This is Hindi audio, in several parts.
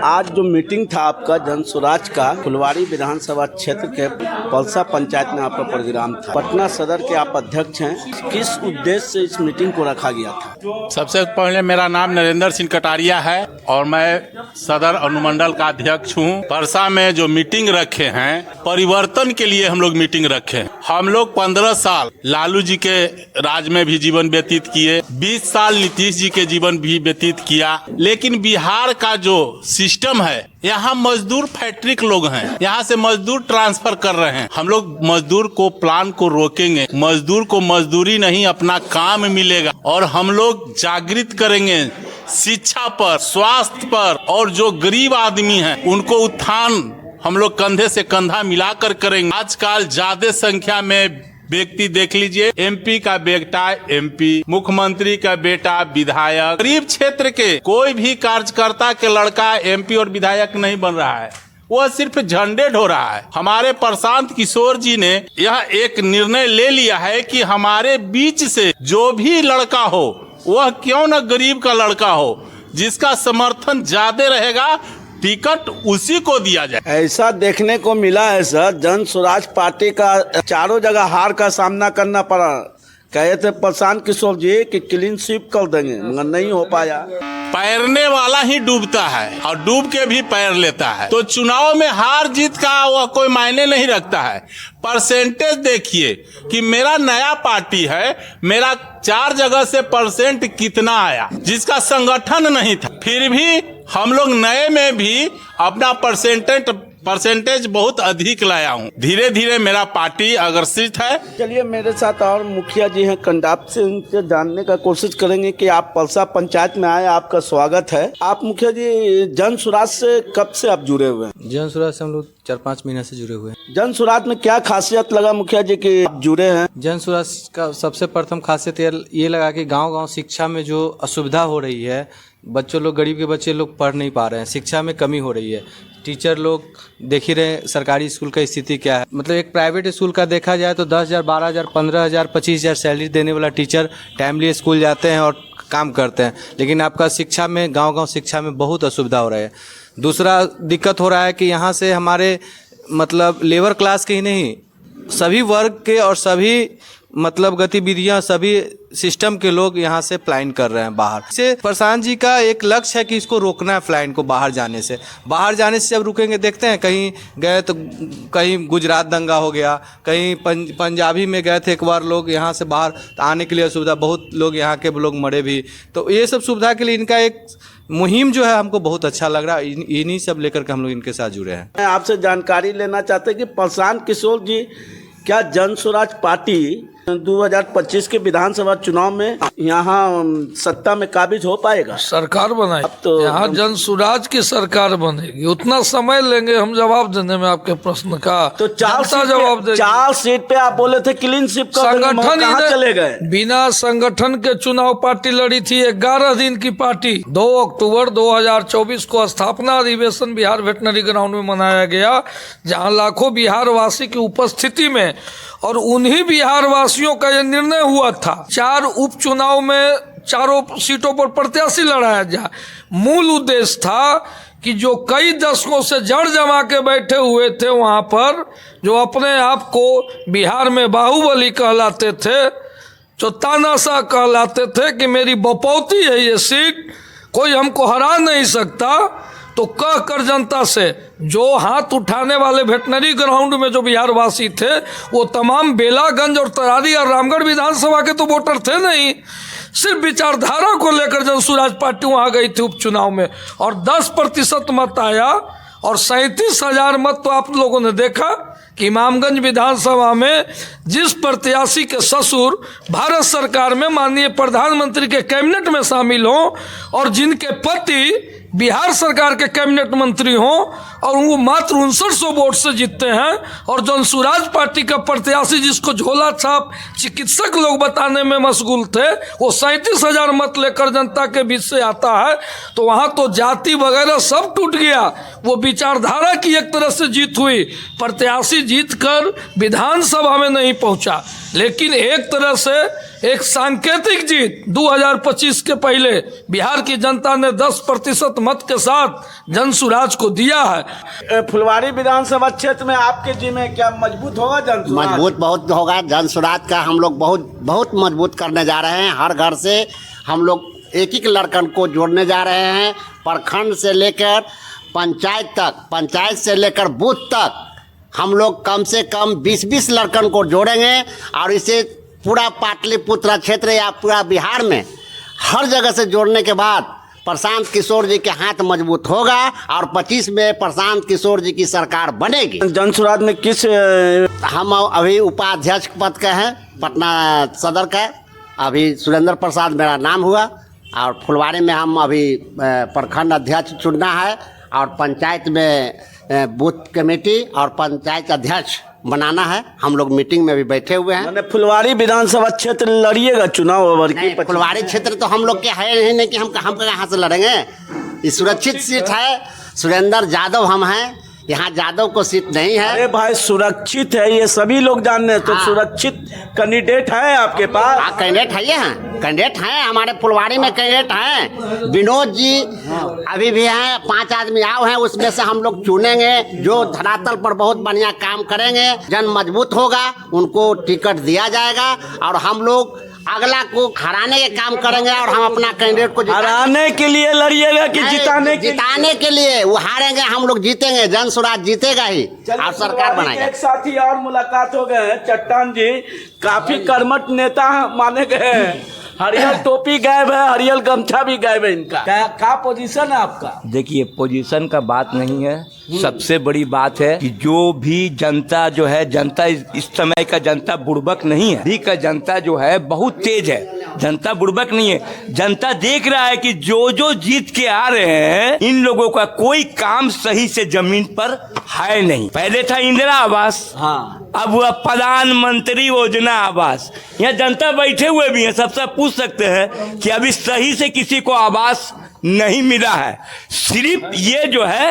आज जो मीटिंग था आपका जन स्वराज का फुलवारी विधानसभा क्षेत्र के पलसा पंचायत में आपका प्रोग्राम था। पटना सदर के आप अध्यक्ष हैं, किस उद्देश्य से इस मीटिंग को रखा गया था? सबसे पहले मेरा नाम नरेंद्र सिंह कटारिया है और मैं सदर अनुमंडल का अध्यक्ष हूँ। परसा में जो मीटिंग रखे हैं, परिवर्तन के लिए हम लोग मीटिंग रखे। हम लोग 15 साल लालू जी के राज में भी जीवन व्यतीत किए, 20 साल नीतीश जी के जीवन भी व्यतीत किया, लेकिन बिहार का जो सिस्टम है, यहाँ मजदूर फैक्ट्री के लोग हैं, यहाँ से मजदूर ट्रांसफर कर रहे हैं। हम लोग मजदूर को प्लान को रोकेंगे, मजदूर को मजदूरी नहीं अपना काम मिलेगा और हम लोग जागृत करेंगे शिक्षा पर, स्वास्थ्य पर, और जो गरीब आदमी हैं उनको उत्थान हम लोग कंधे से कंधा मिलाकर करेंगे। आजकल ज्यादा संख्या में व्यक्ति देख लीजिए, एमपी का बेटा एमपी, मुख्यमंत्री का बेटा विधायक, गरीब क्षेत्र के कोई भी कार्यकर्ता के लड़का एमपी और विधायक नहीं बन रहा है, वह सिर्फ झंडे ढो रहा है। हमारे प्रशांत किशोर जी ने यह एक निर्णय ले लिया है कि हमारे बीच से जो भी लड़का हो, वह क्यों न गरीब का लड़का हो, जिसका समर्थन ज्यादा रहेगा टिकट उसी को दिया जाए। ऐसा देखने को मिला है सर, जन स्वराज पार्टी का चारों जगह हार का सामना करना पड़ा। कहे थे प्रशांत किशोर जी कि क्लीन स्वीप कर देंगे, मगर नहीं हो पाया। पैरने वाला ही डूबता है और डूब के भी पैर लेता है। तो चुनाव में हार जीत का वह कोई मायने नहीं रखता है। परसेंटेज देखिए कि मेरा नया पार्टी है, मेरा 4 जगह से परसेंट कितना आया, जिसका संगठन नहीं था, फिर भी हम लोग नए में भी अपना परसेंटेज बहुत अधिक लाया हूँ। धीरे धीरे मेरा पार्टी अग्रसित है। चलिए मेरे साथ और मुखिया जी हैं, कंडाप से उनसे जानने का कोशिश करेंगे कि आप पलसा पंचायत में आए, आपका स्वागत है। आप मुखिया जी जन स्वराज से कब से आप जुड़े हुए हैं? जन स्वराज से हम लोग 4-5 महीने से जुड़े हुए हैं। जन स्वराज में क्या खासियत लगा मुखिया जी कि आप जुड़े हैं? जन स्वराज का सबसे प्रथम खासियत ये लगा कि गांव-गांव शिक्षा में जो असुविधा हो रही है, बच्चों लोग, गरीब के बच्चे लोग पढ़ नहीं पा रहे हैं, शिक्षा में कमी हो रही है। टीचर लोग देख ही रहे सरकारी स्कूल का स्थिति क्या है। मतलब एक प्राइवेट स्कूल का देखा जाए तो 10,000, 12,000, 15,000, 25,000 सैलरी देने वाला टीचर टाइमली स्कूल जाते हैं और काम करते हैं, लेकिन आपका शिक्षा में, गांव-गांव शिक्षा में बहुत असुविधा हो रहा है। दूसरा दिक्कत हो रहा है कि यहाँ से हमारे मतलब लेबर क्लास के ही नहीं, सभी वर्ग के और सभी मतलब गतिविधियां, सभी सिस्टम के लोग यहाँ से फ्लाइन कर रहे हैं बाहर से। प्रशांत जी का एक लक्ष्य है कि इसको रोकना है, फ्लाइन को बाहर जाने से। जब रुकेंगे, देखते हैं कहीं गए तो कहीं गुजरात दंगा हो गया, कहीं पंजाबी में गए थे एक बार लोग, यहाँ से बाहर आने के लिए असुविधा, बहुत लोग यहाँ के लोग मरे भी। तो ये सब सुविधा के लिए इनका एक मुहिम जो है हमको बहुत अच्छा लग रहा है। इन्हीं सब लेकर के हम लोग इनके साथ जुड़े हैं। मैं आपसे जानकारी लेना चाहते हैं कि प्रशांत किशोर जी, क्या जन स्वराज पार्टी 2025 के विधानसभा चुनाव में यहाँ सत्ता में काबिज हो पाएगा? सरकार बनाएगी तो यहाँ जन स्वराज की सरकार बनेगी। उतना समय लेंगे हम जवाब देने में आपके प्रश्न का। तो 4 सीट पे आप बोले थे क्लीन स्वीप का, संगठन कहाँ चले गए? बिना संगठन के चुनाव पार्टी लड़ी थी। 11 दिन की पार्टी 2 अक्टूबर 2024 को स्थापना अधिवेशन बिहार वेटनरी ग्राउंड में मनाया गया, जहाँ लाखों बिहार वासी की उपस्थिति में और उन्हीं बिहार वासियों का यह निर्णय हुआ था 4 उपचुनाव में 4 सीटों पर प्रत्याशी लड़ाया जाए। मूल उद्देश्य था कि जो कई दशकों से जड़ जमा के बैठे हुए थे वहां पर, जो अपने आप को बिहार में बाहुबली कहलाते थे, जो तानाशाह कहलाते थे कि मेरी बपौती है ये सीट, कोई हमको हरा नहीं सकता, तो कह कर जनता से जो हाथ उठाने वाले वेटनरी ग्राउंड में जो बिहारवासी थे, वो तमाम बेलागंज और तरारी और रामगढ़ विधानसभा के तो वोटर थे नहीं, सिर्फ विचारधारा को लेकर जन स्वराज पार्टी वहाँ गई थी उपचुनाव में, और 10% मत आया। और 37,000 मत तो आप लोगों ने देखा कि इमामगंज विधानसभा में जिस प्रत्याशी के ससुर भारत सरकार में माननीय प्रधानमंत्री के कैबिनेट में शामिल हों और जिनके पति बिहार सरकार के कैबिनेट मंत्री हों, और वो मात्र 6900 वोट से जीतते हैं। और जनसुराज पार्टी का प्रत्याशी जिसको झोला छाप चिकित्सक लोग बताने में मशगूल थे, वो 37,000 मत लेकर जनता के बीच से आता है। तो वहाँ तो जाति वगैरह सब टूट गया, वो विचारधारा की एक तरह से जीत हुई। प्रत्याशी जीतकर विधानसभा में नहीं पहुंचा, लेकिन एक तरह से एक सांकेतिक जीत 2025 के पहले बिहार की जनता ने 10% मत के साथ जनसुराज को दिया है। फुलवारी विधानसभा क्षेत्र में आपके जी में क्या मजबूत होगा जनसुराज? मजबूत बहुत होगा जनसुराज का। हम लोग बहुत मजबूत करने जा रहे हैं। हर घर से हम लोग एक एक लड़कन को जोड़ने जा रहे हैं, प्रखंड से लेकर पंचायत तक, पंचायत से लेकर बूथ तक हम लोग कम से कम 20-20 लड़कन को जोड़ेंगे। और इसे पूरा पाटलिपुत्र क्षेत्र या पूरा बिहार में हर जगह से जोड़ने के बाद प्रशांत किशोर जी के हाथ मजबूत होगा और 25 में प्रशांत किशोर जी की सरकार बनेगी। जनसुराज में किस हम अभी उपाध्यक्ष पद का हैं, पटना सदर का। अभी सुरेंद्र प्रसाद मेरा नाम हुआ और फुलवारी में हम अभी प्रखंड अध्यक्ष चुनना है और पंचायत में बूथ कमेटी और पंचायत अध्यक्ष बनाना है। हम लोग मीटिंग में भी बैठे हुए हैं। मैंने फुलवारी विधानसभा क्षेत्र लड़िएगा चुनाव? फुलवारी क्षेत्र तो हम लोग के है ही नहीं कि हम कहाँ से लड़ेंगे। ये सुरक्षित सीट है, सुरेंद्र यादव हम हैं, यहाँ यादव को सीट नहीं है। अरे भाई सुरक्षित है, ये सभी लोग जानने तो सुरक्षित कैंडिडेट है आपके पास? हाँ कैंडिडेट है, कैंडिडेट हैं हमारे फुलवारी में, कैंडिडेट हैं। विनोद जी अभी भी हैं, 5 आदमी आओ हैं, उसमें से हम लोग चुनेंगे जो धरातल पर बहुत बढ़िया काम करेंगे, जन मजबूत होगा, उनको टिकट दिया जाएगा और हम लोग अगला को हराने के काम करेंगे। और हम अपना कैंडिडेट को हराने के लिए लड़िएगा कि जिताने के लिए? वो हारेंगे, हम लोग जीतेंगे, जनसुराज जीतेगा ही और सरकार बनाएगा। एक साथी और मुलाकात हो गए, चट्टान जी काफी कर्मठ नेता माने गए। हरियल टोपी गायब है, हरियल गमछा भी गायब है इनका। क्या पोजीशन है आपका? देखिए पोजीशन का बात नहीं है, सबसे बड़ी बात है कि जो भी जनता जो है, जनता इस समय का जनता बुड़बक नहीं है, अभी का जनता जो है बहुत तेज है। जनता बुड़बक नहीं है, जनता देख रहा है कि जो जीत के आ रहे हैं इन लोगों का कोई काम सही से जमीन पर है नहीं। पहले था इंदिरा आवास, हाँ, अब हुआ प्रधानमंत्री योजना आवास। यहाँ जनता बैठे हुए भी हैं, सबसे पूछ सकते हैं कि अभी सही से किसी को आवास नहीं मिला है। सिर्फ ये जो है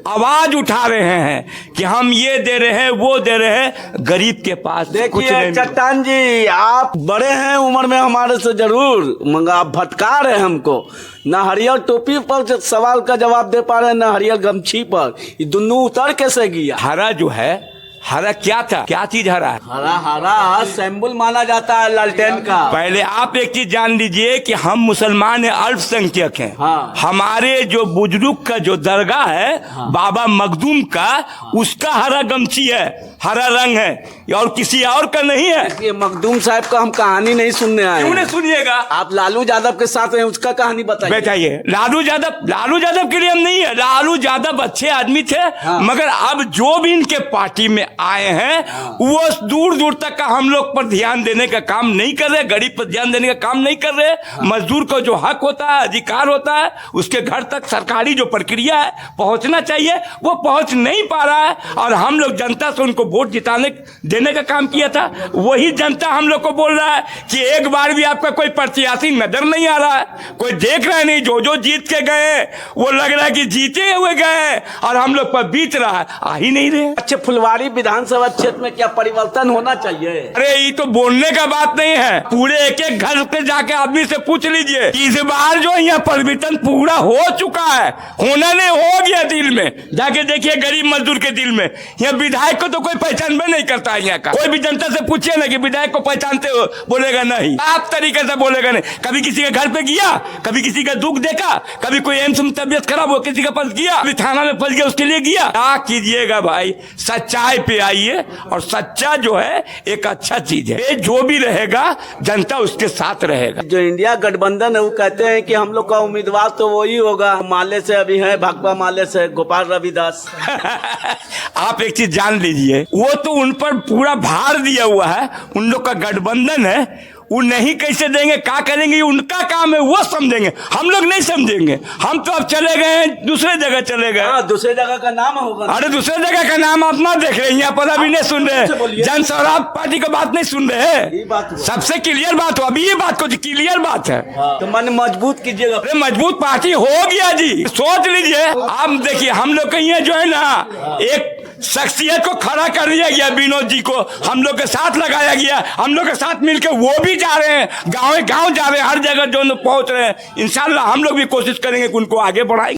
आवाज उठा रहे हैं कि हम ये दे रहे हैं, वो दे रहे हैं, गरीब के पास कुछ नहीं। चट्टान जी आप बड़े हैं उम्र में हमारे से जरूर, मगर आप भटका रहे हैं हमको। ना हरियल टोपी पर सवाल का जवाब दे पा रहे हैं, ना हरियल गमछी पर। ये दोनों उतर कैसे गया? हरा जो है, हरा क्या था, क्या चीज हरा है? हरा सिंबल माना जाता है लालटेन का। पहले आप एक चीज जान लीजिए कि हम मुसलमान अल्पसंख्यक हैं। हाँ। हमारे जो बुजुर्ग का जो दरगाह है, हाँ, बाबा मखदूम का, उसका हरा गमछी है, हरा रंग है, और किसी और का नहीं है। ये मखदूम साहब का हम कहानी नहीं सुनने आए। क्यों नहीं सुनिएगा? आप लालू यादव के साथ हैं, उसका कहानी बताइए। लालू यादव के लिए हम नहीं है, लालू यादव अच्छे आदमी थे। हाँ। मगर अब जो भी इनके पार्टी में आए हैं, हाँ, वो दूर दूर तक का हम लोग पर ध्यान देने का काम नहीं कर रहे, गरीब पर ध्यान देने का काम नहीं कर रहे। हाँ। मजदूर को जो हक होता है, अधिकार होता है, उसके घर तक सरकारी जो प्रक्रिया है पहुंचना चाहिए, वो पहुंच नहीं पा रहा है। और हम लोग जनता से उनको वोट जिताने देने का काम किया था, वही जनता हम लोग को बोल रहा है कि एक बार भी आपका कोई प्रत्याशी नजर नहीं आ रहा है, कोई देख रहा नहीं। जो जीत के गए वो लग रहा है कि जीते हुए गए और हम लोग पर बीत रहा है, आ ही नहीं रहे। अच्छा, फुलवारी विधानसभा क्षेत्र में क्या परिवर्तन होना चाहिए? अरे ये तो बोलने का बात नहीं है, पूरे एक एक घर पे जाके आदमी से पूछ लीजिए। इस बार जो यहाँ परिवर्तन पूरा हो चुका है, होना नहीं हो गया दिल में। जाके देखिए गरीब मजदूर के दिल में। यहाँ विधायक को तो कोई पहचान में नहीं करता है। यहाँ का कोई भी जनता से पूछिए ना कि विधायक को पहचानते हो, बोलेगा नहीं, आप तरीके से बोलेगा नहीं। कभी किसी के घर पे गया, कभी किसी का दुख देखा, कभी कोई एम्स में तबियत खराब हो किसी का पास गया, कभी थाना में फंस गया उसके लिए गया। क्या कीजिएगा भाई, सच्चाई पे आइए। और सच्चा जो है एक अच्छा चीज है, जो भी रहेगा जनता उसके साथ रहेगा। जो इंडिया गठबंधन है वो कहते हैं कि हम लोग का उम्मीदवार तो वही होगा, माले से अभी है, भाकपा माले से गोपाल रविदास। आप एक चीज जान लीजिए, वो तो उन पर पूरा भार दिया हुआ है। उन लोग का गठबंधन है, वो नहीं कैसे देंगे, क्या करेंगे, उनका काम है, वो समझेंगे, हम लोग नहीं समझेंगे। हम तो अब चले गए हैं, दूसरे जगह चले गए। हाँ, दूसरे जगह का नाम होगा। अरे दूसरे जगह का नाम आप ना देख रहे हैं, यहाँ पर अभी नहीं सुन रहे, जन स्वराज पार्टी की बात नहीं सुन रहे ये बात हुआ। सबसे क्लियर बात हो, अभी ये बात को क्लियर बात है। तो मन मजबूत कीजिएगा। अरे मजबूत पार्टी हो गया जी, सोच लीजिए आप। देखिए हम लोग कहीं जो है ना, एक शख्सियत को खड़ा कर दिया गया, विनोद जी को हम लोग के साथ लगाया गया, हम लोग के साथ मिलकर वो भी जा रहे हैं, गाँव गाँव जा रहे हैं, हर जगह जो पहुंच रहे हैं। इंशाल्लाह हम लोग भी कोशिश करेंगे कि उनको आगे बढ़ाएंगे।